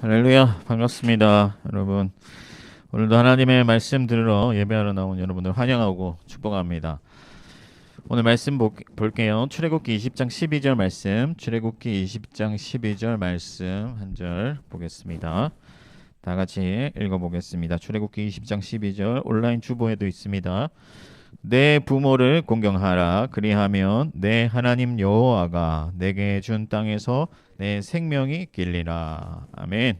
할렐루야, 반갑습니다. 여러분, 오늘도 하나님의 말씀 들으러 예배하러 나온 여러분들 환영하고 축복합니다. 오늘 말씀 볼게요. 출애굽기 20장 12절 말씀, 출애굽기 20장 12절 말씀 한 절 보겠습니다. 다 같이 읽어보겠습니다. 출애굽기 20장 12절 온라인 주보에도 있습니다. 내 부모를 공경하라. 그리하면 내 하나님 여호와가 내게 준 땅에서 내 생명이 길리라. 아멘.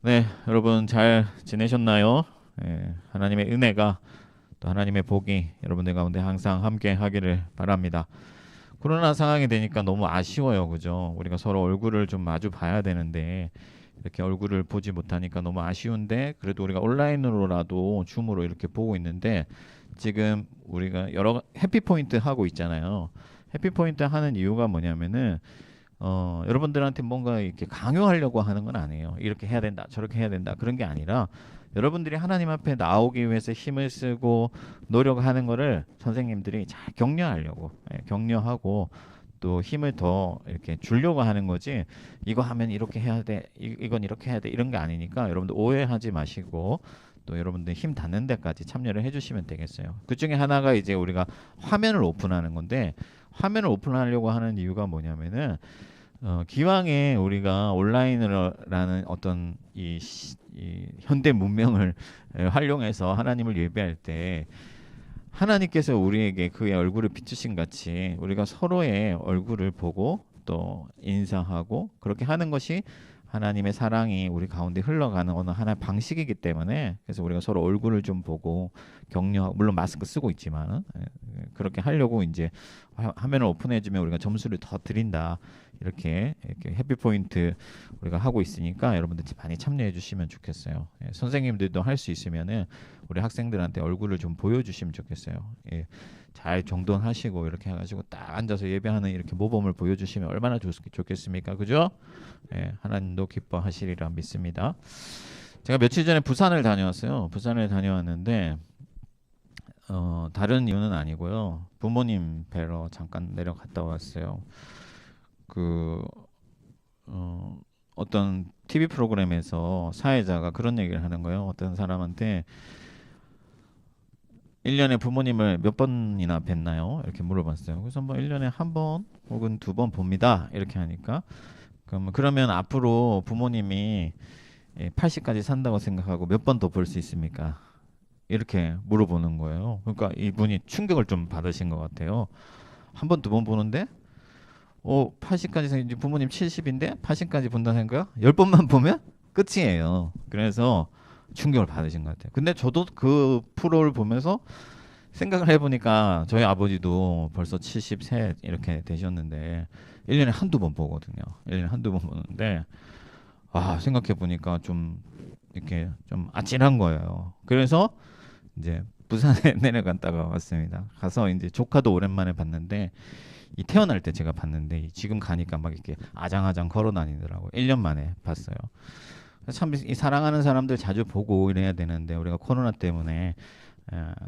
네, 여러분 잘 지내셨나요? 하나님의 은혜가 또 하나님의 복이 여러분들 가운데 항상 함께 하기를 바랍니다. 코로나 상황이 되니까 너무 아쉬워요. 그죠? 우리가 서로 얼굴을 좀 마주 봐야 되는데 이렇게 얼굴을 보지 못하니까 너무 아쉬운데, 그래도 우리가 온라인으로라도 줌으로 이렇게 보고 있는데, 지금 우리가 여러 해피포인트 하고 있잖아요. 해피포인트 하는 이유가 뭐냐면은 여러분들한테 뭔가 이렇게 강요하려고 하는 건 아니에요. 이렇게 해야 된다, 저렇게 해야 된다, 그런 게 아니라 여러분들이 하나님 앞에 나오기 위해서 힘을 쓰고 노력하는 거를 선생님들이 잘 격려하려고, 격려하고 또 힘을 더 이렇게 주려고 하는 거지, 이거 하면 이렇게 해야 돼, 이건 이렇게 해야 돼, 이런 게 아니니까 여러분들 오해하지 마시고 또 여러분들 힘 닿는 데까지 참여를 해주시면 되겠어요. 그 중에 하나가 이제 우리가 화면을 오픈하는 건데, 화면을 오픈하려고 하는 이유가 뭐냐면은 기왕에 우리가 온라인이라는 어떤 이 현대 문명을 활용해서 하나님을 예배할 때, 하나님께서 우리에게 그의 얼굴을 비추신 같이 우리가 서로의 얼굴을 보고 또 인사하고 그렇게 하는 것이 하나님의 사랑이 우리 가운데 흘러가는 어느 하나의 방식이기 때문에, 그래서 우리가 서로 얼굴을 좀 보고 격려, 물론 마스크 쓰고 있지만 그렇게 하려고 이제 화면을 오픈해주면 우리가 점수를 더 드린다, 이렇게 해피포인트 우리가 하고 있으니까 여러분들 많이 참여해 주시면 좋겠어요. 선생님들도 할 수 있으면은 우리 학생들한테 얼굴을 좀 보여주시면 좋겠어요. 잘 정돈하시고 이렇게 해가지고 딱 앉아서 예배하는 이렇게 모범을 보여주시면 얼마나 좋겠습니까? 그죠? 하나님도 기뻐하시리라 믿습니다. 제가 며칠 전에 부산을 다녀왔어요. 부산을 다녀왔는데 다른 이유는 아니고요. 부모님 뵈러 잠깐 내려갔다 왔어요. 그 어떤 TV 프로그램에서 사회자가 그런 얘기를 하는 거예요. 어떤 사람한테 1년에 부모님을 몇 번이나 뵀나요? 이렇게 물어봤어요. 그래서 뭐 1년에 한 번 혹은 두 번 봅니다, 이렇게 하니까, 그러면 앞으로 부모님이 80까지 산다고 생각하고 몇 번 더 볼 수 있습니까? 이렇게 물어보는 거예요. 그러니까 이분이 충격을 좀 받으신 것 같아요. 한 번, 두 번 보는데 80까지 이제 부모님 70인데 80까지 본다는 거야? 10번만 보면 끝이에요. 그래서 충격을 받으신 것 같아요. 근데 저도 그 프로를 보면서 생각을 해보니까 저희 아버지도 벌써 73 이렇게 되셨는데 1년에 한두 번 보거든요. 1년에 한두 번 보는데 생각해보니까 좀 이렇게 좀 아찔한 거예요. 그래서 이제 부산에 내려갔다가 왔습니다. 가서 이제 조카도 오랜만에 봤는데, 이 태어날 때 제가 봤는데 지금 가니까 막 이렇게 아장아장 걸어 다니더라고요. 1년 만에 봤어요. 참 이 사랑하는 사람들 자주 보고 이래야 되는데 우리가 코로나 때문에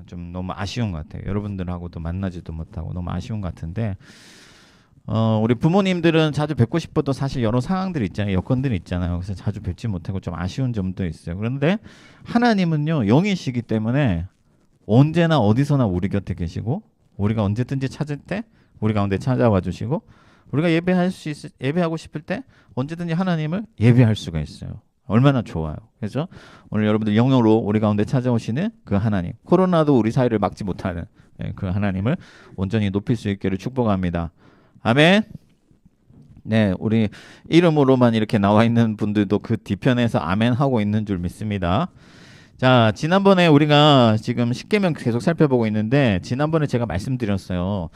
좀 너무 아쉬운 것 같아요. 여러분들하고도 만나지도 못하고 너무 아쉬운 것 같은데, 우리 부모님들은 자주 뵙고 싶어도 사실 여러 상황들이 있잖아요. 여건들이 있잖아요. 그래서 자주 뵙지 못하고 좀 아쉬운 점도 있어요. 그런데 하나님은요, 영이시기 때문에 언제나 어디서나 우리 곁에 계시고, 우리가 언제든지 찾을 때 우리 가운데 찾아와 주시고, 우리가 예배하고 싶을 때 언제든지 하나님을 예배할 수가 있어요. 얼마나 좋아요. 그래서 오늘 여러분들 영으로 우리 가운데 찾아오시는 그 하나님, 코로나도 우리 사이를 막지 못하는 그 하나님을 온전히 높일 수 있기를 축복합니다. 아멘. 네, 우리 이름으로만 이렇게 나와 있는 분들도 그 뒤편에서 아멘 하고 있는 줄 믿습니다. 자, 지난번에 우리가 지금 십계명 계속 살펴보고 있는데, 지난번에 제가 말씀드렸어요.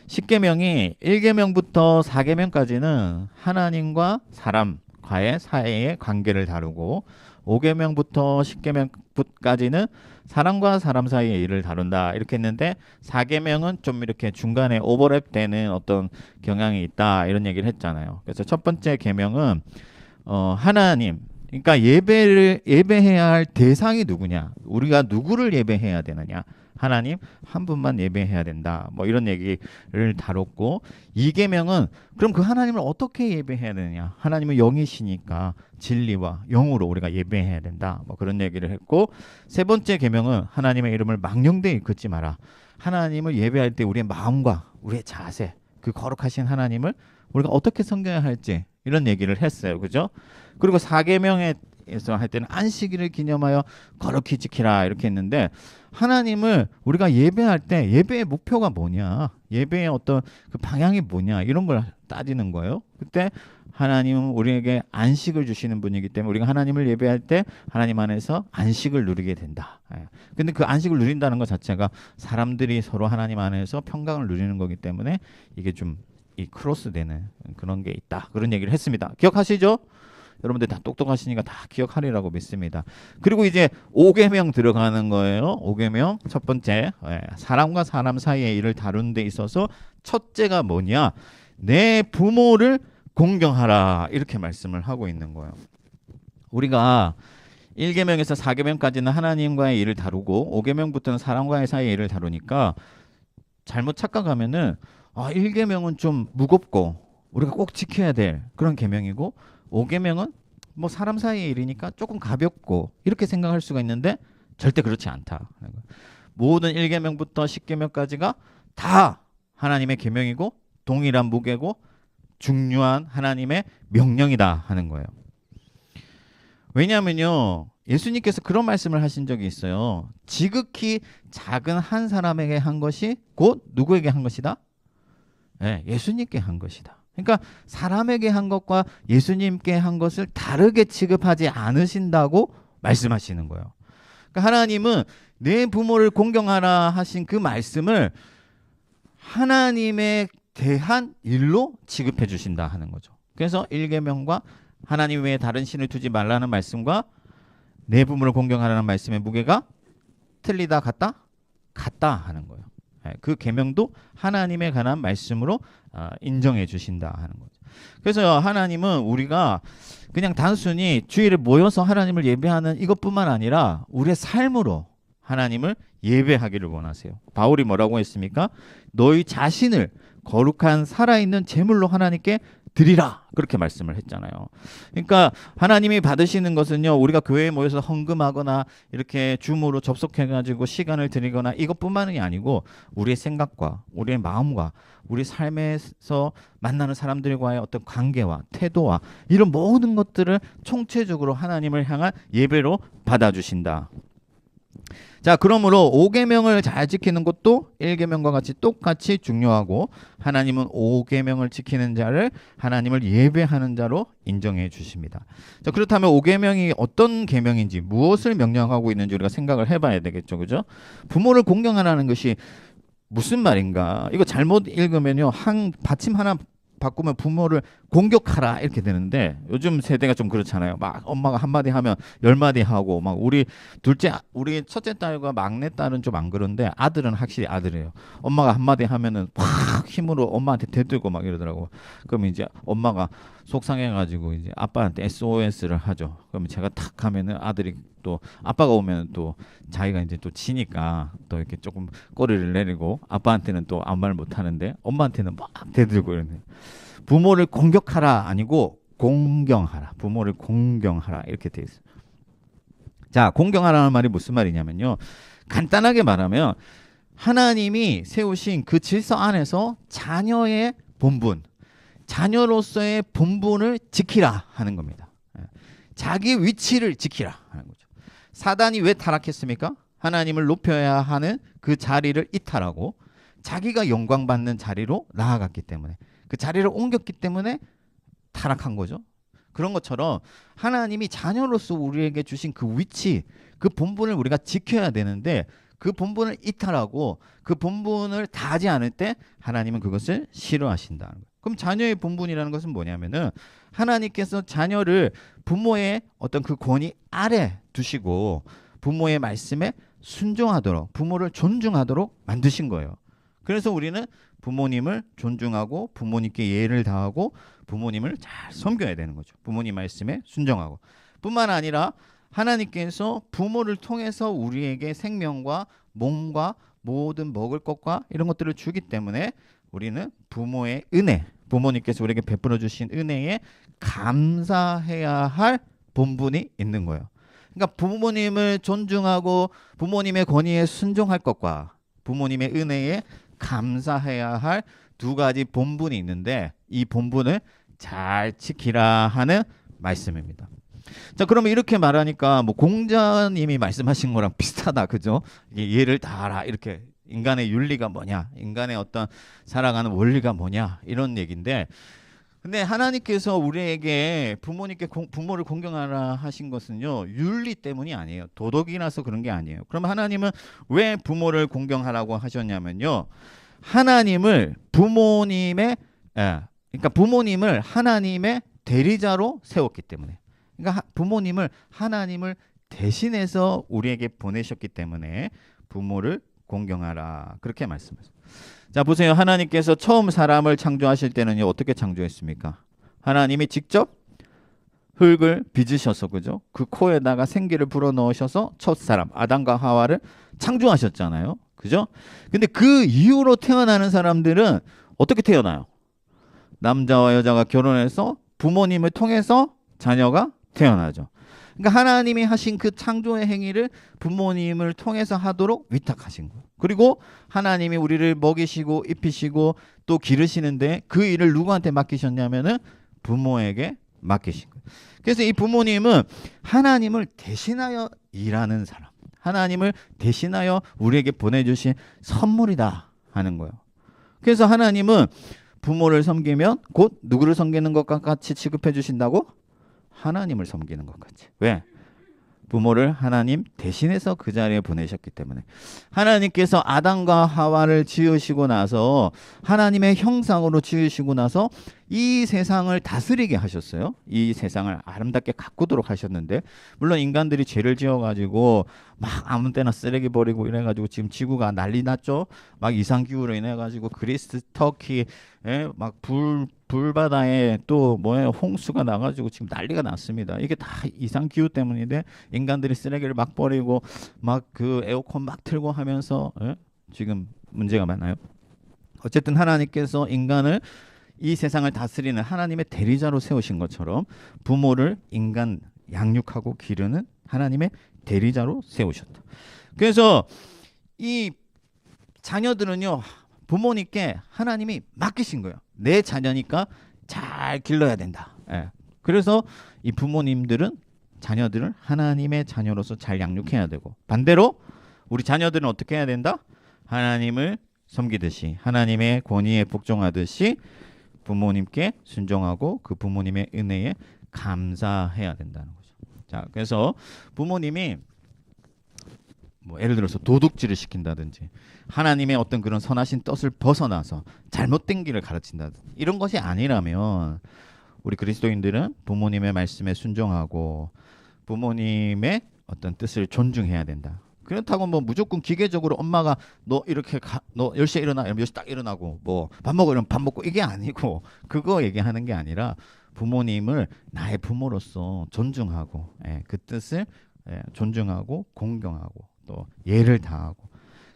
십계명이 1계명부터 4계명까지는 하나님과 사람과의 사이의 관계를 다루고, 5계명부터 10계명까지는 사람과 사람 사이의 일을 다룬다, 이렇게 했는데, 4계명은 좀 이렇게 중간에 오버랩되는 어떤 경향이 있다, 이런 얘기를 했잖아요. 그래서 첫 번째 계명은 하나님, 그러니까 예배해야 할 대상이 누구냐? 우리가 누구를 예배해야 되느냐? 하나님 한 분만 예배해야 된다. 뭐 이런 얘기를 다뤘고, 이계명은 그럼 그 하나님을 어떻게 예배해야 되느냐? 하나님은 영이시니까 진리와 영으로 우리가 예배해야 된다. 뭐 그런 얘기를 했고, 세 번째 계명은 하나님의 이름을 망령되이 긋지 마라. 하나님을 예배할 때 우리의 마음과 우리의 자세, 그 거룩하신 하나님을 우리가 어떻게 섬겨야 할지 이런 얘기를 했어요. 그죠? 그리고 사계명에서 할 때는 안식일을 기념하여 거룩히 지키라 이렇게 했는데, 하나님을 우리가 예배할 때 예배의 목표가 뭐냐, 예배의 어떤 그 방향이 뭐냐, 이런 걸 따지는 거예요. 그때 하나님은 우리에게 안식을 주시는 분이기 때문에 우리가 하나님을 예배할 때 하나님 안에서 안식을 누리게 된다. 근데 그 안식을 누린다는 것 자체가 사람들이 서로 하나님 안에서 평강을 누리는 거기 때문에 이게 좀 이 크로스 되는 그런 게 있다. 그런 얘기를 했습니다. 기억하시죠? 여러분들 다 똑똑하시니까 다 기억하리라고 믿습니다. 그리고 이제 5계명 들어가는 거예요. 5계명 첫 번째, 사람과 사람 사이의 일을 다루는 데 있어서 첫째가 뭐냐? 내 부모를 공경하라, 이렇게 말씀을 하고 있는 거예요. 우리가 1계명에서 4계명까지는 하나님과의 일을 다루고 5계명부터는 사람과의 사이의 일을 다루니까 잘못 착각하면은 1계명은 좀 무겁고 우리가 꼭 지켜야 될 그런 계명이고, 5계명은 뭐 사람 사이의 일이니까 조금 가볍고 이렇게 생각할 수가 있는데 절대 그렇지 않다. 모든 1계명부터 10계명까지가 다 하나님의 계명이고 동일한 무게고 중요한 하나님의 명령이다 하는 거예요. 왜냐하면요, 예수님께서 그런 말씀을 하신 적이 있어요. 지극히 작은 한 사람에게 한 것이 곧 누구에게 한 것이다? 예수님께 한 것이다. 그러니까 사람에게 한 것과 예수님께 한 것을 다르게 취급하지 않으신다고 말씀하시는 거예요. 그러니까 하나님은 내 부모를 공경하라 하신 그 말씀을 하나님에 대한 일로 취급해 주신다 하는 거죠. 그래서 1계명과 하나님 외에 다른 신을 두지 말라는 말씀과 내 부모를 공경하라는 말씀의 무게가 틀리다 같다? 같다 하는 거예요. 그 계명도 하나님에 관한 말씀으로 인정해 주신다 하는 거죠. 그래서 하나님은 우리가 그냥 단순히 주일에 모여서 하나님을 예배하는 이것뿐만 아니라 우리의 삶으로 하나님을 예배하기를 원하세요. 바울이 뭐라고 했습니까? 너희 자신을 거룩한 살아있는 제물로 하나님께 드리라, 그렇게 말씀을 했잖아요. 그러니까 하나님이 받으시는 것은요, 우리가 교회에 모여서 헌금하거나 이렇게 줌으로 접속해가지고 시간을 드리거나 이것뿐만이 아니고 우리의 생각과 우리의 마음과 우리 삶에서 만나는 사람들과의 어떤 관계와 태도와 이런 모든 것들을 총체적으로 하나님을 향한 예배로 받아주신다. 자, 그러므로 5계명을 잘 지키는 것도 1계명과 같이 똑같이 중요하고, 하나님은 5계명을 지키는 자를 하나님을 예배하는 자로 인정해 주십니다. 자, 그렇다면 5계명이 어떤 계명인지, 무엇을 명령하고 있는지 우리가 생각을 해봐야 되겠죠, 그죠? 부모를 공경하라는 것이 무슨 말인가? 이거 잘못 읽으면요, 한 받침 하나 바꾸면 부모를 공격하라 이렇게 되는데, 요즘 세대가 좀 그렇잖아요. 막 엄마가 한마디 하면 10마디 하고, 막 우리 첫째 딸과 막내 딸은 좀 안 그런데 아들은 확실히 아들이에요. 엄마가 한마디 하면은 팍 힘으로 엄마한테 대들고 막 이러더라고. 그러면 이제 엄마가 속상해가지고 이제 아빠한테 SOS를 하죠. 그러면 제가 탁 하면은 아들이 또 아빠가 오면 또 자기가 이제 또 지니까 또 이렇게 조금 꼬리를 내리고, 아빠한테는 또 아무 말 못 하는데 엄마한테는 막 대들고 이러네. 부모를 공격하라 아니고 공경하라. 부모를 공경하라 이렇게 돼 있어요. 자, 공경하라는 말이 무슨 말이냐면요, 간단하게 말하면 하나님이 세우신 그 질서 안에서 자녀의 본분, 자녀로서의 본분을 지키라 하는 겁니다. 자기 위치를 지키라 하는 거죠. 사단이 왜 타락했습니까? 하나님을 높여야 하는 그 자리를 이탈하고 자기가 영광받는 자리로 나아갔기 때문에, 그 자리를 옮겼기 때문에 타락한 거죠. 그런 것처럼 하나님이 자녀로서 우리에게 주신 그 위치, 그 본분을 우리가 지켜야 되는데, 그 본분을 이탈하고 그 본분을 다하지 않을 때 하나님은 그것을 싫어하신다는 거예요. 그럼 자녀의 본분이라는 것은 뭐냐면은, 하나님께서 자녀를 부모의 어떤 그 권위 아래 두시고 부모의 말씀에 순종하도록, 부모를 존중하도록 만드신 거예요. 그래서 우리는 부모님을 존중하고 부모님께 예의를 다하고 부모님을 잘 섬겨야 되는 거죠. 부모님 말씀에 순종하고. 뿐만 아니라 하나님께서 부모를 통해서 우리에게 생명과 몸과 모든 먹을 것과 이런 것들을 주기 때문에 우리는 부모의 은혜, 부모님께서 우리에게 베풀어 주신 은혜에 감사해야 할 본분이 있는 거예요. 그러니까 부모님을 존중하고 부모님의 권위에 순종할 것과 부모님의 은혜에 감사해야 할 두 가지 본분이 있는데 이 본분을 잘 지키라 하는 말씀입니다. 자, 그러면 이렇게 말하니까 뭐 공자님이 말씀하신 거랑 비슷하다, 그죠? 예를 다하라, 이렇게 인간의 윤리가 뭐냐, 인간의 어떤 살아가는 원리가 뭐냐, 이런 얘기인데, 근데 하나님께서 우리에게 부모를 공경하라 하신 것은요, 윤리 때문이 아니에요. 도덕이라서 그런 게 아니에요. 그럼 하나님은 왜 부모를 공경하라고 하셨냐면요, 하나님을 그러니까 부모님을 하나님의 대리자로 세웠기 때문에, 그러니까 부모님을 하나님을 대신해서 우리에게 보내셨기 때문에 부모를 공경하라, 그렇게 말씀하셨어요. 자, 보세요. 하나님께서 처음 사람을 창조하실 때는요, 어떻게 창조했습니까? 하나님이 직접 흙을 빚으셔서, 그죠? 그 코에다가 생기를 불어넣으셔서 첫 사람 아담과 하와를 창조하셨잖아요, 그죠? 근데 그 이후로 태어나는 사람들은 어떻게 태어나요? 남자와 여자가 결혼해서 부모님을 통해서 자녀가 태어나죠. 그러니까 하나님이 하신 그 창조의 행위를 부모님을 통해서 하도록 위탁하신 거예요. 그리고 하나님이 우리를 먹이시고 입히시고 또 기르시는데 그 일을 누구한테 맡기셨냐면은 부모에게 맡기신 거예요. 그래서 이 부모님은 하나님을 대신하여 일하는 사람, 하나님을 대신하여 우리에게 보내주신 선물이다 하는 거예요. 그래서 하나님은 부모를 섬기면 곧 누구를 섬기는 것과 같이 취급해 주신다고? 하나님을 섬기는 것 같이. 왜? 부모를 하나님 대신해서 그 자리에 보내셨기 때문에. 하나님께서 아담과 하와를 지으시고 나서 하나님의 형상으로 지으시고 나서 이 세상을 다스리게 하셨어요. 이 세상을 아름답게 가꾸도록 하셨는데, 물론 인간들이 죄를 지어가지고 막 아무 때나 쓰레기 버리고 이래가지고 지금 지구가 난리 났죠. 막 이상기후로 인해가지고 그리스, 터키, 막 불바다에 또 뭐예요, 홍수가 나가지고 지금 난리가 났습니다. 이게 다 이상기후 때문인데 인간들이 쓰레기를 막 버리고 막 그 에어컨 막 틀고 하면서 지금 문제가 많아요. 어쨌든 하나님께서 인간을, 이 세상을 다스리는 하나님의 대리자로 세우신 것처럼 부모를 인간 양육하고 기르는 하나님의 대리자로 세우셨다. 그래서 이 자녀들은요, 부모님께 하나님이 맡기신 거예요. 내 자녀니까 잘 길러야 된다. 그래서 이 부모님들은 자녀들을 하나님의 자녀로서 잘 양육해야 되고, 반대로 우리 자녀들은 어떻게 해야 된다? 하나님을 섬기듯이, 하나님의 권위에 복종하듯이 부모님께 순종하고 그 부모님의 은혜에 감사해야 된다는 거죠. 자, 그래서 부모님이 뭐 예를 들어서 도둑질을 시킨다든지 하나님의 어떤 그런 선하신 뜻을 벗어나서 잘못된 길을 가르친다든지 이런 것이 아니라면 우리 그리스도인들은 부모님의 말씀에 순종하고 부모님의 어떤 뜻을 존중해야 된다. 그렇다고 뭐 무조건 기계적으로 엄마가 너 이렇게 너 10시에 일어나 이러면 10시 딱 일어나고 뭐 밥 먹어 이러면 밥 먹고, 이게 아니고, 그거 얘기하는 게 아니라 부모님을 나의 부모로서 존중하고 그 뜻을 존중하고 공경하고 또 예를 다하고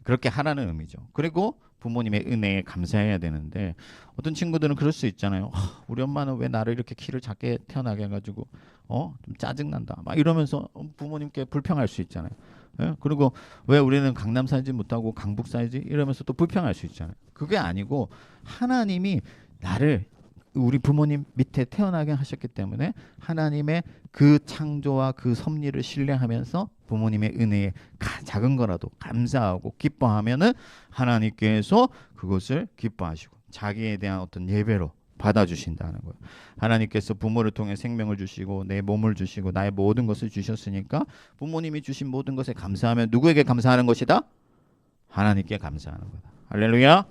그렇게 하라는 의미죠. 그리고 부모님의 은혜에 감사해야 되는데, 어떤 친구들은 그럴 수 있잖아요. 우리 엄마는 왜 나를 이렇게 키를 작게 태어나게 해가지고 좀 짜증난다 막 이러면서 부모님께 불평할 수 있잖아요. 그리고 왜 우리는 강남 살지 못하고 강북 살지 이러면서 또 불평할 수 있잖아요. 그게 아니고 하나님이 나를 우리 부모님 밑에 태어나게 하셨기 때문에 하나님의 그 창조와 그 섭리를 신뢰하면서 부모님의 은혜에 작은 거라도 감사하고 기뻐하면은 하나님께서 그것을 기뻐하시고 자기에 대한 어떤 예배로 받아주신다는 거예요. 하나님께서 부모를 통해 생명을 주시고 내 몸을 주시고 나의 모든 것을 주셨으니까 부모님이 주신 모든 것에 감사하면 누구에게 감사하는 것이다? 하나님께 감사하는 거다. 할렐루야.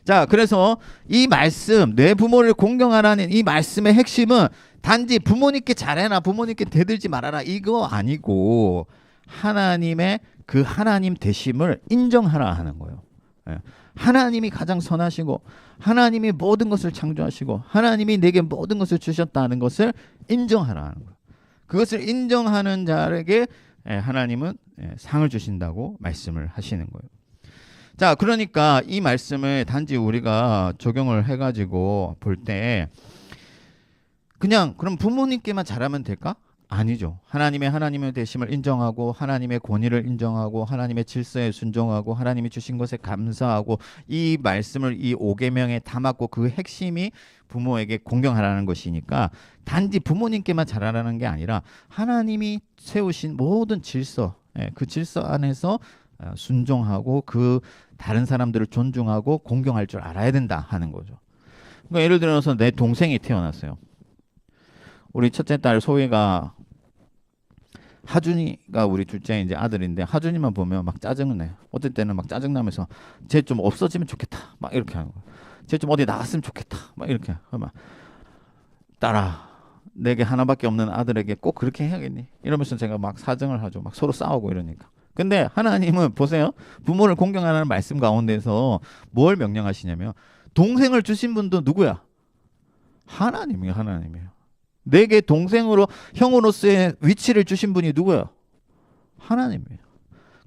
자, 그래서 이 말씀, 내 부모를 공경하라는 이 말씀의 핵심은 단지 부모님께 잘해라, 부모님께 대들지 말아라, 이거 아니고 하나님의 그 하나님 되심을 인정하라 하는 거예요. 예. 하나님이 가장 선하시고 하나님이 모든 것을 창조하시고 하나님이 내게 모든 것을 주셨다는 것을 인정하라는 거예요. 그것을 인정하는 자에게 하나님은 상을 주신다고 말씀을 하시는 거예요. 자, 그러니까 이 말씀을 단지 우리가 적용을 해가지고 볼 때 그냥 그럼 부모님께만 잘하면 될까? 아니죠. 하나님의 되심을 인정하고 하나님의 권위를 인정하고 하나님의 질서에 순종하고 하나님이 주신 것에 감사하고 이 말씀을 이 5계명에 담았고 그 핵심이 부모에게 공경하라는 것이니까 단지 부모님께만 잘하라는 게 아니라 하나님이 세우신 모든 질서, 그 질서 안에서 순종하고 그 다른 사람들을 존중하고 공경할 줄 알아야 된다 하는 거죠. 그러니까 예를 들어서 내 동생이 태어났어요. 우리 첫째 딸 소희가 하준이가 우리 둘째 이제 아들인데 하준이만 보면 막 짜증을 내요. 어떨 때는 막 짜증나면서 쟤 좀 없어지면 좋겠다 막 이렇게 하는 거예요. 쟤 좀 어디 나갔으면 좋겠다 막 이렇게 하면 딸아 내게 하나밖에 없는 아들에게 꼭 그렇게 해야겠니? 이러면서 제가 막 사정을 하죠. 막 서로 싸우고 이러니까. 근데 하나님은 보세요. 부모를 공경하라는 말씀 가운데서 뭘 명령하시냐면 동생을 주신 분도 누구야? 하나님이에요. 하나님이에요. 내게 동생으로 형으로서의 위치를 주신 분이 누구예요? 하나님이에요.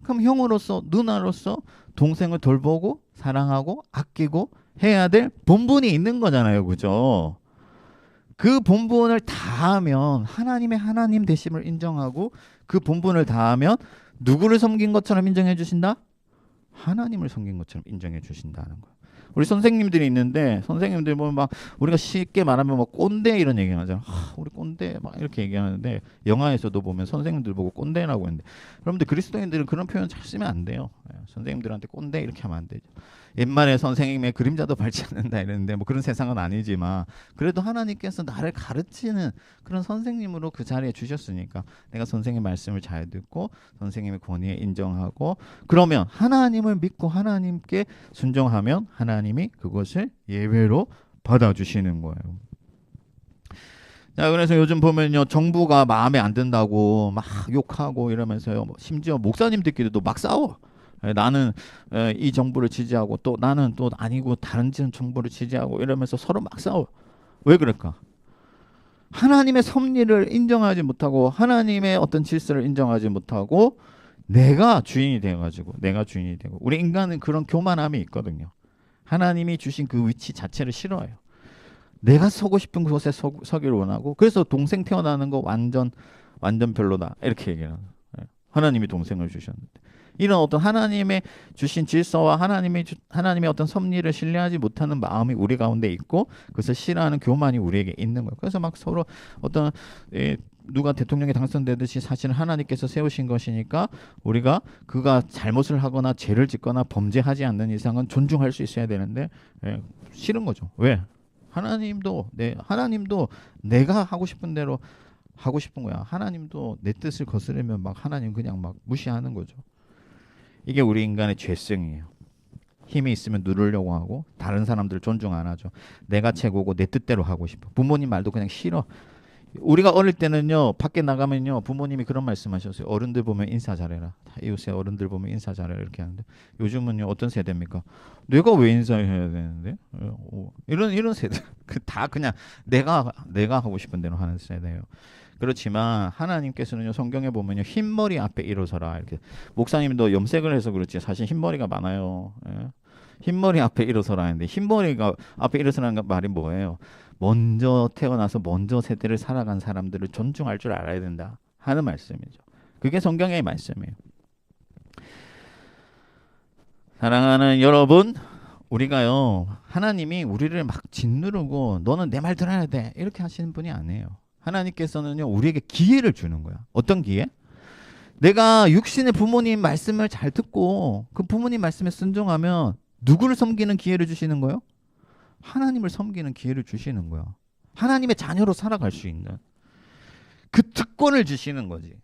그럼 형으로서 누나로서 동생을 돌보고 사랑하고 아끼고 해야 될 본분이 있는 거잖아요. 그죠? 그 본분을 다하면 하나님의 하나님 되심을 인정하고 그 본분을 다하면 누구를 섬긴 것처럼 인정해 주신다? 하나님을 섬긴 것처럼 인정해 주신다는 거예요. 우리 선생님들이 있는데 선생님들 보면 막 우리가 쉽게 말하면 막 꼰대 이런 얘기 하잖아. 우리 꼰대 막 이렇게 얘기하는데 영화에서도 보면 선생님들 보고 꼰대라고 했는데 여러분들 그리스도인들은 그런 표현 잘 쓰면 안 돼요. 선생님들한테 꼰대 이렇게 하면 안 되죠. 옛말에 선생님의 그림자도 밟지 않는다 이랬는데 뭐 그런 세상은 아니지만 그래도 하나님께서 나를 가르치는 그런 선생님으로 그 자리에 주셨으니까 내가 선생님 말씀을 잘 듣고 선생님의 권위에 인정하고 그러면 하나님을 믿고 하나님께 순종하면 하나님이 그것을 예외로 받아주시는 거예요. 자, 그래서 요즘 보면요 정부가 마음에 안 든다고 막 욕하고 이러면서요 심지어 목사님들끼리도 막 싸워. 나는 이 정부를 지지하고 또 나는 또 아니고 다른 정부를 지지하고 이러면서 서로 막 싸워. 왜 그럴까? 하나님의 섭리를 인정하지 못하고 하나님의 어떤 질서를 인정하지 못하고 내가 주인이 되어가지고 내가 주인이 되고 우리 인간은 그런 교만함이 있거든요. 하나님이 주신 그 위치 자체를 싫어해요. 내가 서고 싶은 곳에 서기를 원하고 그래서 동생 태어나는 거 완전 별로다 이렇게 얘기해요. 하나님이 동생을 주셨는데 이런 어떤 하나님의 주신 질서와 하나님의 어떤 섭리를 신뢰하지 못하는 마음이 우리 가운데 있고 그것을 싫어하는 교만이 우리에게 있는 거예요. 그래서 막 서로 어떤 누가 대통령이 당선되듯이 사실은 하나님께서 세우신 것이니까 우리가 그가 잘못을 하거나 죄를 짓거나 범죄하지 않는 이상은 존중할 수 있어야 되는데 싫은 거죠. 왜? 하나님도 내가 하고 싶은 대로 하고 싶은 거야. 하나님도 내 뜻을 거스르면 막 하나님 그냥 막 무시하는 거죠. 이게 우리 인간의 죄성이에요. 힘이 있으면 누르려고 하고 다른 사람들을 존중 안 하죠. 내가 최고고 내 뜻대로 하고 싶어. 부모님 말도 그냥 싫어. 우리가 어릴 때는요 밖에 나가면요 부모님이 그런 말씀하셨어요. 어른들 보면 인사 잘해라. 이웃에 어른들 보면 인사 잘해라 이렇게 하는데 요즘은요 어떤 세대입니까? 내가 왜 인사해야 되는데? 이런 세대 다 그냥 내가 하고 싶은 대로 하는 세대예요. 그렇지만 하나님께서는요 성경에 보면요 흰머리 앞에 일어서라 이렇게 목사님도 염색을 해서 그렇지 사실 흰머리가 많아요. 흰머리 앞에 일어서라 하는데 흰머리가 앞에 일어서라는 말이 뭐예요? 먼저 태어나서 먼저 세대를 살아간 사람들을 존중할 줄 알아야 된다 하는 말씀이죠. 그게 성경의 말씀이에요. 사랑하는 여러분, 우리가요 하나님이 우리를 막 짓누르고 너는 내 말 들어야 돼 이렇게 하시는 분이 아니에요. 하나님께서는요 우리에게 기회를 주는 거야. 어떤 기회? 내가 육신의 부모님 말씀을 잘 듣고 그 부모님 말씀에 순종하면 누구를 섬기는 기회를 주시는 거예요? 하나님을 섬기는 기회를 주시는 거야. 하나님의 자녀로 살아갈 수 있는 그 특권을 주시는 거지.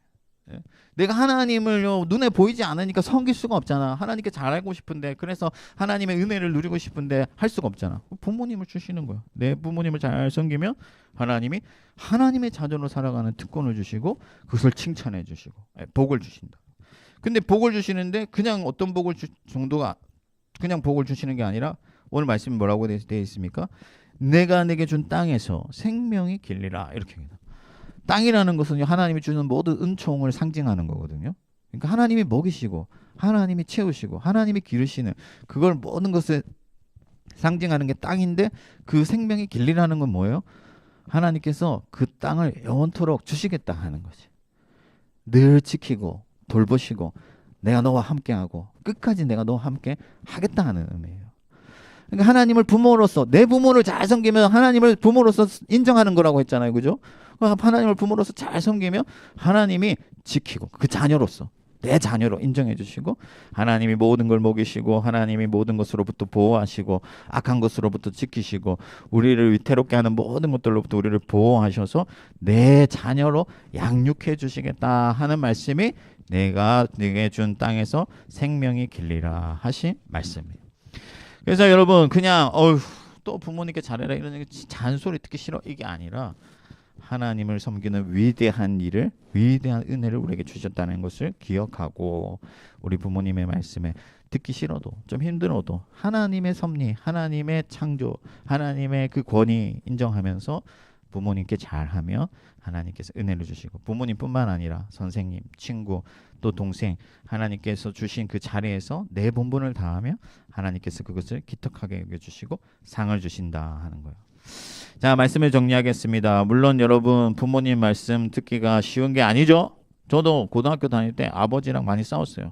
내가 하나님을 눈에 보이지 않으니까 섬길 수가 없잖아. 하나님께 잘 알고 싶은데 그래서 하나님의 은혜를 누리고 싶은데 할 수가 없잖아. 부모님을 주시는 거야. 내 부모님을 잘 섬기면 하나님이 하나님의 자녀로 살아가는 특권을 주시고 그것을 칭찬해 주시고 복을 주신다. 근데 복을 주시는데 그냥 어떤 복을 정도가 그냥 복을 주시는 게 아니라 오늘 말씀이 뭐라고 되어 있습니까? 내가 내게 준 땅에서 생명이 길리라 이렇게 합니다. 땅이라는 것은 하나님이 주는 모든 은총을 상징하는 거거든요. 그러니까 하나님이 먹이시고 하나님이 채우시고 하나님이 기르시는 그걸 모든 것을 상징하는 게 땅인데 그 생명이 길리라는 건 뭐예요? 하나님께서 그 땅을 영원토록 주시겠다 하는 거지. 늘 지키고 돌보시고 내가 너와 함께하고 끝까지 내가 너와 함께 하겠다 하는 의미예요. 그러니까 하나님을 부모로서 내 부모를 잘 섬기면 하나님을 부모로서 인정하는 거라고 했잖아요. 그죠? 하나님을 부모로서 잘 섬기면 하나님이 지키고 그 자녀로서 내 자녀로 인정해 주시고 하나님이 모든 걸 먹이시고 하나님이 모든 것으로부터 보호하시고 악한 것으로부터 지키시고 우리를 위태롭게 하는 모든 것들로부터 우리를 보호하셔서 내 자녀로 양육해 주시겠다 하는 말씀이 내가 네게 준 땅에서 생명이 길리라 하신 말씀이에요. 그래서 여러분 그냥 또 부모님께 잘해라 이런 잔소리 듣기 싫어 이게 아니라 하나님을 섬기는 위대한 일을 위대한 은혜를 우리에게 주셨다는 것을 기억하고 우리 부모님의 말씀에 듣기 싫어도 좀 힘들어도 하나님의 섭리, 하나님의 창조, 하나님의 그 권위 인정하면서 부모님께 잘하며 하나님께서 은혜를 주시고 부모님뿐만 아니라 선생님, 친구, 또 동생 하나님께서 주신 그 자리에서 내 본분을 다하며 하나님께서 그것을 기특하게 여겨주시고 상을 주신다 하는 거예요. 자, 말씀을 정리하겠습니다. 물론 여러분 부모님 말씀 듣기가 쉬운 게 아니죠. 저도 고등학교 다닐 때 아버지랑 많이 싸웠어요.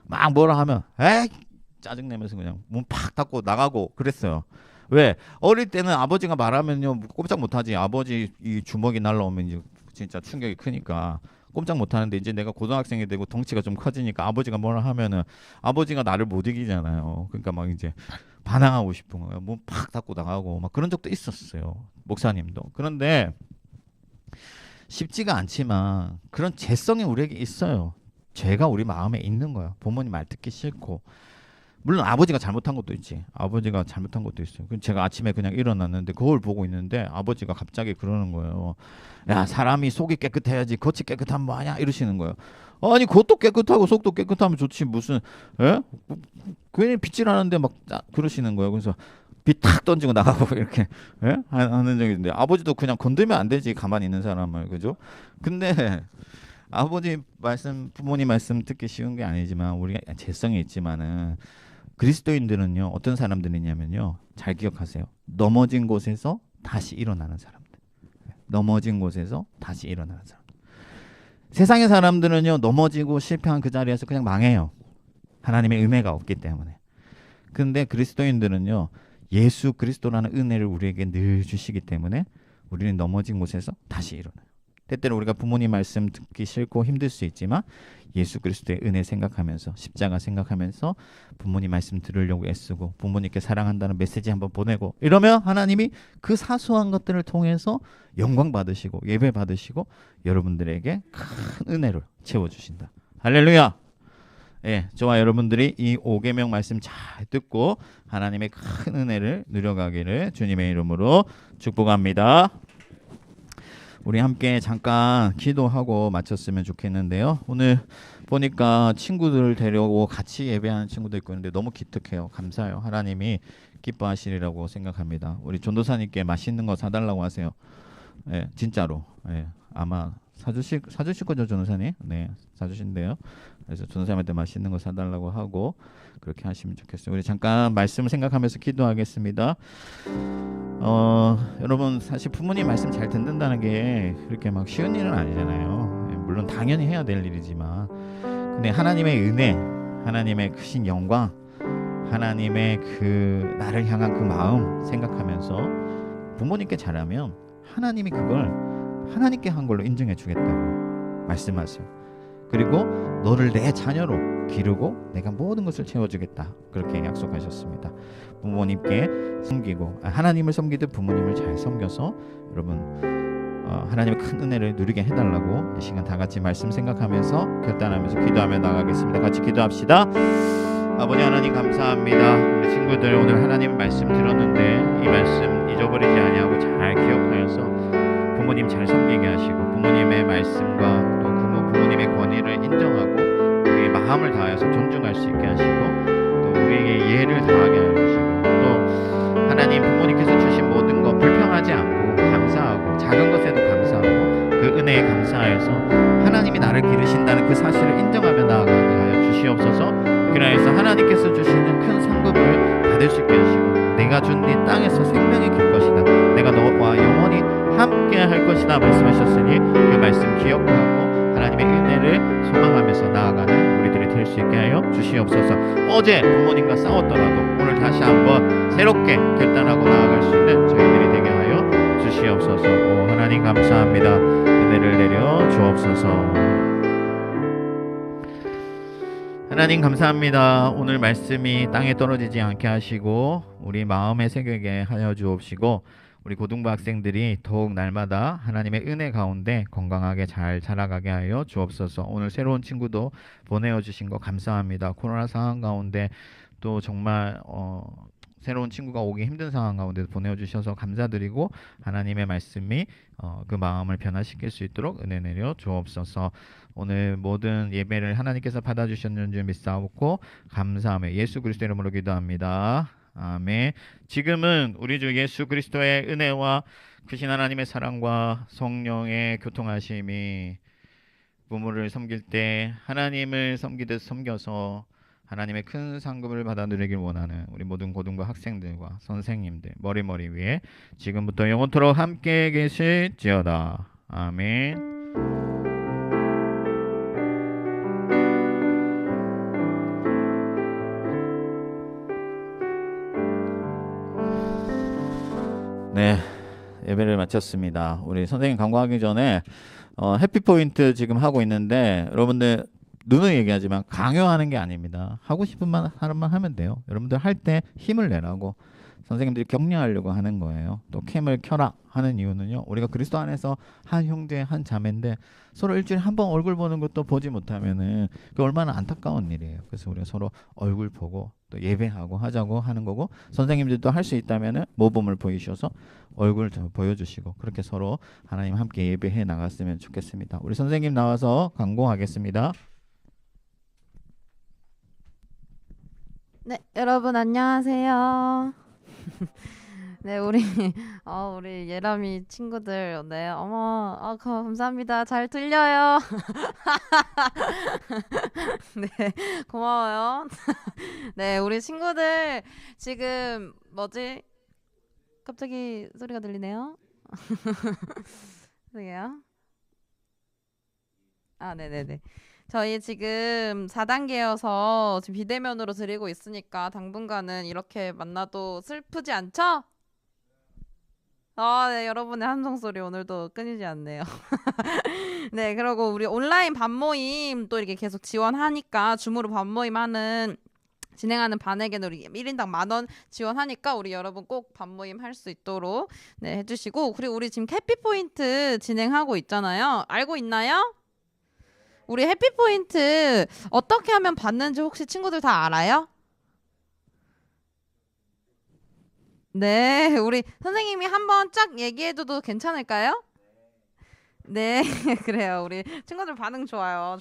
막 뭐라 하면 에이 짜증내면서 그냥 문 팍 닫고 나가고 그랬어요. 왜? 어릴 때는 아버지가 말하면요 꼼짝 못하지. 아버지 이 주먹이 날라오면 이제 진짜 충격이 크니까 꼼짝 못하는데 이제 내가 고등학생이 되고 덩치가 좀 커지니까 아버지가 뭐라 하면은 아버지가 나를 못 이기잖아요. 그러니까 막 이제 반항하고 싶은 거예요. 문 팍 닫고 나가고 막 그런 적도 있었어요. 목사님도. 그런데 쉽지가 않지만 그런 죄성이 우리에게 있어요. 죄가 우리 마음에 있는 거야. 부모님 말 듣기 싫고. 물론 아버지가 잘못한 것도 있지. 아버지가 잘못한 것도 있어요. 제가 아침에 그냥 일어났는데 거울 보고 있는데 아버지가 갑자기 그러는 거예요. 야, 사람이 속이 깨끗해야지 겉이 깨끗하면 뭐하냐 이러시는 거예요. 아니 겉도 깨끗하고 속도 깨끗하면 좋지 무슨 괜히 빗질하는데 막 그러시는 거예요. 그래서 빗 탁 던지고 나가고 이렇게 하는 적이 있는데 아버지도 그냥 건들면 안 되지 가만히 있는 사람을. 그죠? 근데 아버지 말씀 부모님 말씀 듣기 쉬운 게 아니지만 우리가 죄성이 있지만은 그리스도인들은요 어떤 사람들이냐면요 잘 기억하세요. 넘어진 곳에서 다시 일어나는 사람들. 넘어진 곳에서 다시 일어나는 사람들. 세상의 사람들은요 넘어지고 실패한 그 자리에서 그냥 망해요. 하나님의 은혜가 없기 때문에. 근데 그리스도인들은요 예수 그리스도라는 은혜를 우리에게 늘 주시기 때문에 우리는 넘어진 곳에서 다시 일어나요. 때때로 우리가 부모님 말씀 듣기 싫고 힘들 수 있지만 예수 그리스도의 은혜 생각하면서 십자가 생각하면서 부모님 말씀 들으려고 애쓰고 부모님께 사랑한다는 메시지 한번 보내고 이러면 하나님이 그 사소한 것들을 통해서 영광 받으시고 예배 받으시고 여러분들에게 큰 은혜를 채워주신다. 할렐루야. 예, 저와 여러분들이 이 5계명 말씀 잘 듣고 하나님의 큰 은혜를 누려가기를 주님의 이름으로 축복합니다. 우리 함께 잠깐 기도하고 마쳤으면 좋겠는데요. 오늘 보니까 친구들 데려오고 같이 예배하는 친구도 있고 있는데 너무 기특해요. 감사해요. 하나님이 기뻐하시리라고 생각합니다. 우리 전도사님께 맛있는 거 사달라고 하세요. 예, 진짜로. 예, 아마 사주실 거죠, 전도사님? 네, 사주신대요. 그래서 전도사님한테 맛있는 거 사달라고 하고 그렇게 하시면 좋겠어요. 우리 잠깐 말씀을 생각하면서 기도하겠습니다. 여러분 사실 부모님 말씀 잘 듣는다는 게 그렇게 막 쉬운 일은 아니잖아요. 물론 당연히 해야 될 일이지만 근데 하나님의 은혜, 하나님의 크신 영광, 하나님의 그 나를 향한 그 마음 생각하면서 부모님께 잘하면 하나님이 그걸 하나님께 한 걸로 인정해 주겠다고 말씀하세요. 그리고 너를 내 자녀로 기르고 내가 모든 것을 채워주겠다 그렇게 약속하셨습니다. 부모님께 섬기고 하나님을 섬기듯 부모님을 잘 섬겨서 여러분 하나님의 큰 은혜를 누리게 해달라고 이 시간 다 같이 말씀 생각하면서 결단하면서 기도하며 나가겠습니다. 같이 기도합시다. 아버지 하나님 감사합니다. 우리 친구들 오늘 하나님 말씀 들었는데 이 말씀 잊어버리지 아니하고 잘 기억하여서 부모님 잘 섬기게 하시고 부모님의 말씀과 또 부모님의 권위를 인정하고 우리의 마음을 다해서 존중할 수 있게 하시고 또 우리에게 이해를 다하게 하여 주시고 또 하나님 부모님께서 주신 모든 것 불평하지 않고 감사하고 작은 것에도 감사하고 그 은혜에 감사하여서 하나님이 나를 기르신다는 그 사실을 인정하며 나아가게 하여 주시옵소서. 그러해서 하나님께서 주시는 큰 상급을 받을 수 있게 하시고 내가 준 네 땅에서 생명이 길 것이다. 내가 너와 영원히 함께 할 것이다 말씀하셨으니 그 말씀 기억하고 하나님의 은혜를 소망하면서 나아가는 우리들이 될 수 있게 하여 주시옵소서. 어제 부모님과 싸웠더라도 오늘 다시 한번 새롭게 결단하고 나아갈 수 있는 저희들이 되게 하여 주시옵소서. 오 하나님 감사합니다. 은혜를 내려 주옵소서. 하나님 감사합니다. 오늘 말씀이 땅에 떨어지지 않게 하시고 우리 마음에 새기게 하여 주옵시고 우리 고등부 학생들이 더욱 날마다 하나님의 은혜 가운데 건강하게 잘 자라가게 하여 주옵소서. 오늘 새로운 친구도 보내어 주신 거 감사합니다. 코로나 상황 가운데 또 정말 새로운 친구가 오기 힘든 상황 가운데 보내어 주셔서 감사드리고 하나님의 말씀이 그 마음을 변화시킬 수 있도록 은혜 내려 주옵소서. 오늘 모든 예배를 하나님께서 받아주셨는 줄 믿사옵고 감사하며 예수 그리스도 이름으로 기도합니다. 아멘. 지금은 우리 주 예수 그리스도의 은혜와 크신 하나님의 사랑과 성령의 교통하심이 부모를 섬길 때 하나님을 섬기듯 섬겨서 하나님의 큰 상급을 받아 누리길 원하는 우리 모든 고등부 학생들과 선생님들 머리 위에 지금부터 영원토록 함께 계실지어다. 아멘. 네, 예배를 마쳤습니다. 우리 선생님 강구하기 전에 해피포인트 지금 하고 있는데 여러분들 누누이 얘기하지만 강요하는 게 아닙니다. 하고 싶은 만 하면 돼요. 여러분들 할 때 힘을 내라고 선생님들이 격려하려고 하는 거예요. 또 캠을 켜라 하는 이유는요. 우리가 그리스도 안에서 한 형제 한 자매인데 서로 일주일에 한 번 얼굴 보는 것도 보지 못하면은 그 얼마나 안타까운 일이에요. 그래서 우리가 서로 얼굴 보고 또 예배하고 하자고 하는 거고 선생님들도 할 수 있다면은 모범을 보이셔서 얼굴 좀 보여주시고 그렇게 서로 하나님 함께 예배해 나갔으면 좋겠습니다. 우리 선생님 나와서 강구하겠습니다. 네, 여러분 안녕하세요. 네, 우리 예람이 친구들, 네, 어머, 감사합니다. 잘 들려요. 네, 고마워요. 네, 우리 친구들 지금 뭐지? 갑자기 소리가 들리네요. 그러게요. 네네네. 저희 지금 4단계여서 지금 비대면으로 드리고 있으니까 당분간은 이렇게 만나도 슬프지 않죠? 네, 여러분의 함성 소리 오늘도 끊이지 않네요. 네, 그리고 우리 온라인 반모임 또 이렇게 계속 지원하니까 줌으로 반모임 진행하는 반에게는 우리 1인당 10,000원 지원하니까 우리 여러분 꼭 반모임 할 수 있도록 네, 해주시고 그리고 우리 지금 해피포인트 진행하고 있잖아요. 알고 있나요? 우리 해피포인트 어떻게 하면 받는지 혹시 친구들 다 알아요? 네, 우리 선생님이 한번 쫙 얘기해줘도 괜찮을까요? 네, 그래요. 우리 친구들 반응 좋아요.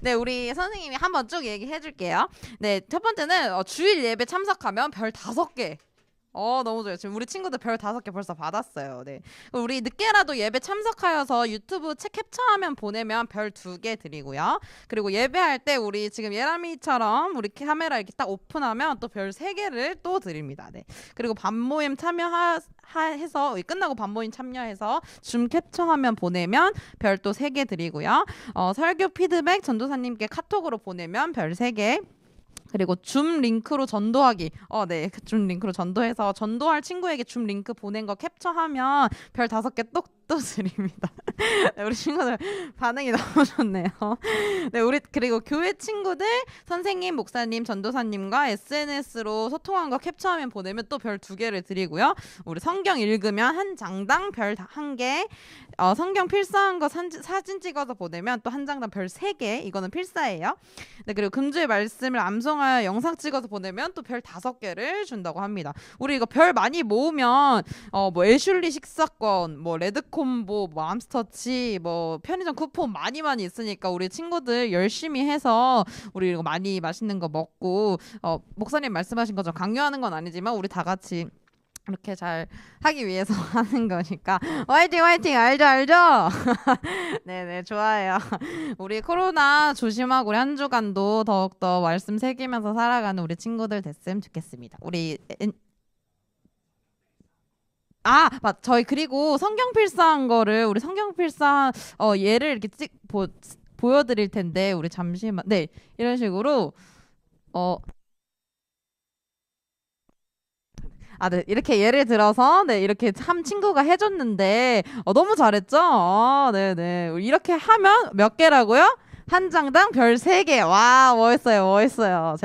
네, 우리 선생님이 한번 쭉 얘기해 줄게요. 네, 첫 번째는 주일 예배 참석하면 별 5개. 너무 좋아요. 지금 우리 친구들 별 5개 벌써 받았어요. 네. 우리 늦게라도 예배 참석하여서 유튜브 책 캡처하면 보내면 별 2개 드리고요. 그리고 예배할 때 우리 지금 예람이처럼 우리 카메라 이렇게 딱 오픈하면 또 별 3개를 또 드립니다. 네. 그리고 반모임 참여해서 끝나고 반모임 참여해서 줌 캡처하면 보내면 별 또 3개 드리고요. 설교 피드백 전도사님께 카톡으로 보내면 별 3개. 그리고 줌 링크로 전도하기. 네. 줌 링크로 전도해서 전도할 친구에게 줌 링크 보낸 거 캡처하면 별 5개 또 드립니다. 네, 우리 친구들 반응이 너무 좋네요. 네, 우리 그리고 교회 친구들 선생님, 목사님, 전도사님과 SNS로 소통한 거 캡처하면 보내면 또 별 2개를 드리고요. 우리 성경 읽으면 한 장당 별 1개. 성경 필사한 거 사진 찍어서 보내면 또 한 장당 별 3개. 이거는 필사예요. 네, 그리고 금주의 말씀을 암송하여 영상 찍어서 보내면 또 별 5개를 준다고 합니다. 우리 이거 별 많이 모으면 뭐 애슐리 식사권, 뭐 레드콘 베이컨 뭐 맘스터치 뭐 편의점 쿠폰 많이 있으니까 우리 친구들 열심히 해서 우리 이거 많이 맛있는 거 먹고 목사님 말씀하신 것처럼 강요하는 건 아니지만 우리 다 같이 이렇게 잘 하기 위해서 하는 거니까 화이팅 화이팅 알죠 네네 좋아요. 우리 코로나 조심하고 우리 한 주간도 더욱더 말씀 새기면서 살아가는 우리 친구들 됐으면 좋겠습니다. 저희 그리고 성경 필사한 거를 우리 성경 필사 예를 이렇게 보여드릴 텐데 우리 잠시만 네 이런 식으로 네, 이렇게 예를 들어서, 네, 이렇게 한 친구가 해줬는데, 너무 잘했죠? 네네. 이렇게 하면 몇 개라고요? 한 장당 별 3개. 와, 멋있어요.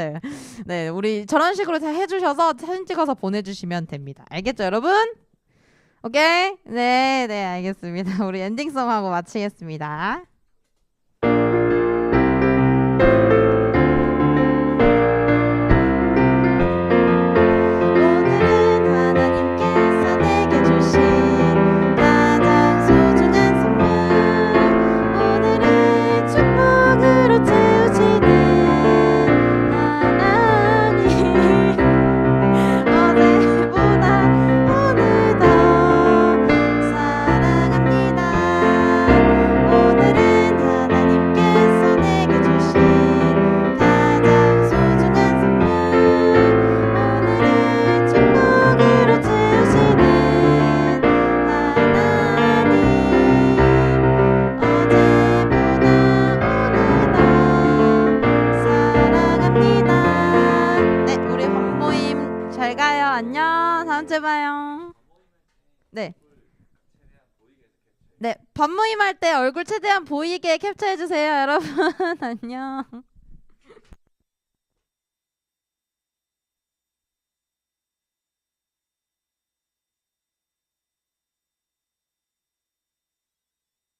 네, 우리 저런 식으로 해주셔서 사진 찍어서 보내주시면 됩니다. 알겠죠, 여러분? 오케이? 네, 알겠습니다. 우리 엔딩송 하고 마치겠습니다. 잘 가요. 안녕. 다음 주에 봐요. 네. 네. 밥 모임 할 때 얼굴 최대한 보이게 캡처해 주세요, 여러분. 안녕.